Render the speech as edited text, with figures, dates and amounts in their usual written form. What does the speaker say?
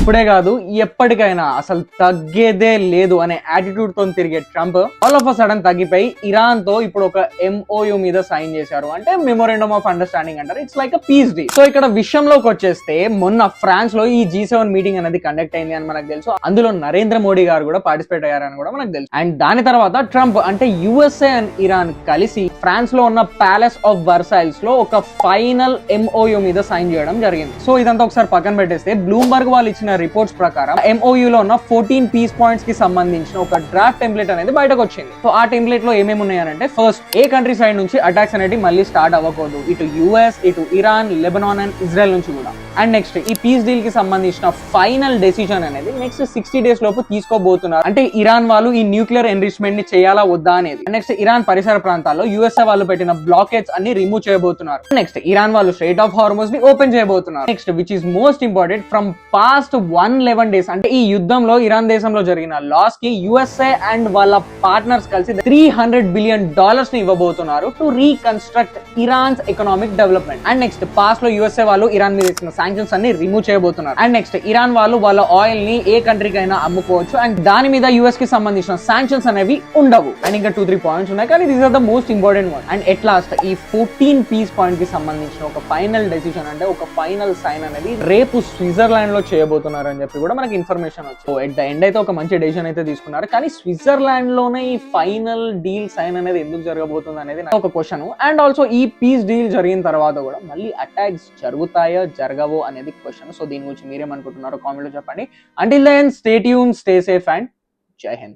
ఇప్పుడే కాదు ఎప్పటికైనా అసలు తగ్గేదే లేదు అనే యాటిట్యూడ్ తో తిరిగే Trump all of a sudden తగ్గిపోయి ఇరాన్ తో ఇప్పుడు ఒక MOU మీద సైన్ చేశారు. అంటే మెమోరాండమ్ ఆఫ్ అండర్స్టాండింగ్ అంటారు. It's like a piece deal. So ఇక్కడ విషయంలోకి వచ్చేస్తే మొన్న ఫ్రాన్స్ లో ఈ G7 మీటింగ్ అనేది కండక్ట్ అయింది అని మనకు తెలుసు. అందులో నరేంద్ర మోడీ గారు కూడా పార్టిసిపేట్ అయ్యారని కూడా మనకు తెలుసు. అండ్ దాని తర్వాత ట్రంప్ అంటే USA అండ్ ఇరాన్ కలిసి ఫ్రాన్స్ లో ఉన్న ప్యాలెస్ ఆఫ్ వర్సైల్స్ లో ఒక ఫైనల్ MOU మీద సైన్ చేయడం జరిగింది. సో ఇదంతా ఒకసారి పక్కన పెట్టేస్తే బ్లూంబర్గ్ వాళ్ళు ఇచ్చిన రిపోర్ట్స్ ప్రకారం MOU లో ఉన్న 14 పీస్ పాయింట్స్ కి సంబంధించిన ఒక డ్రాఫ్ట్ టెంప్లెట్ అనేది బయటకు వచ్చింది. సో ఆ టెంప్లెట్ లో ఏమేమి ఉన్నాయంటే ఫస్ట్ ఏ కంట్రీ సైడ్ నుంచి అటాక్స్ అనేది మళ్ళీ స్టార్ట్ అవ్వకూడదు, ఇటు US, ఇటు ఇరాన్, లెబనాన్ అండ్ ఇజ్రాయెల్ నుంచి కూడా. అండ్ నెక్స్ట్ ఈ పీస్ డీల్ కి సంబంధించిన ఫైనల్ డెసిషన్ అనేది నెక్స్ట్ 60 days లోపు తీసుకోబోతున్నారు. అంటే ఇరాన్ వాళ్ళు ఈ న్యూక్లియర్ ఎన్రిచ్మెంట్ ని చేయాలా వద్దా అనేది. నెక్స్ట్ ఇరాన్ పరిసర ప్రాంతాల్లో USA వాళ్ళు పెట్టిన బ్లాకేట్స్ అన్ని రిమూవ్ చేయబోతున్నారు. నెక్స్ట్ ఇరాన్ వాళ్ళు స్ట్రెయిట్ ఆఫ్ హార్మోజ్ ని ఓపెన్ చేయబోతున్నారు. Next which is most important from past 111 days అంటే ఈ యుద్ధంలో ఇరాన్ దేశంలో జరిగిన లాస్ కి USA అండ్ వాళ్ళ పార్ట్నర్స్ కలిసి $300 billion ని ఇవ్వబోతున్నారు to reconstruct Iran's economic development. And next past లో USA వాళ్ళు ఇరాన్ మీద ఇచ్చిన శాంక్షన్స్ అన్ని రిమూవ్ చేయబోతున్నారు. అండ్ నెక్స్ట్ ఇరాన్ వాళ్ళు వాళ్ళ ఆయిల్ ని ఏ కంట్రీకి అయినా అమ్ముకోవచ్చు అండ్ దాని మీద US కి సంబంధించిన శాంక్షన్స్ అనేవి ఉండవు. అండ్ ఇంకా 2-3 పాయింట్స్ ఉన్నాయి కానీ these are the most important one. And at last ఈ 14 పీస్ పాయింట్ కి సంబంధించిన ఒక ఫైనల్ డెసిషన్ అంటే ఒక ఫైనల్ సైన్ అనేది రేపు స్విట్జర్లాండ్ లో చేయబోతున్నారు అని చెప్పి కూడా మనకి ఇన్ఫర్మేషన్ వచ్చింది. సో ఎట్ ద ఎండ్ అయితే ఒక మంచి డెసిషన్ అయితే తీసుకున్నారు. కానీ స్విట్జర్లాండ్ లోనే ఈ ఫైనల్ డీల్ సైన్ అనేది ఎందుకు జరగబోతుంది అనేది ఒక క్వశ్చన్. అండ్ ఆల్సో ఈ పీస్ డీల్ జరిగిన తర్వాత కూడా మళ్ళీ అటాక్స్ జరుగుతాయో జరగవో అనేది క్వశ్చన్. సో దీని గురించి మీరేమనుకుంటున్నారో కామెంట్ లో చెప్పండి. Until then stay tuned, stay safe and జై హింద్.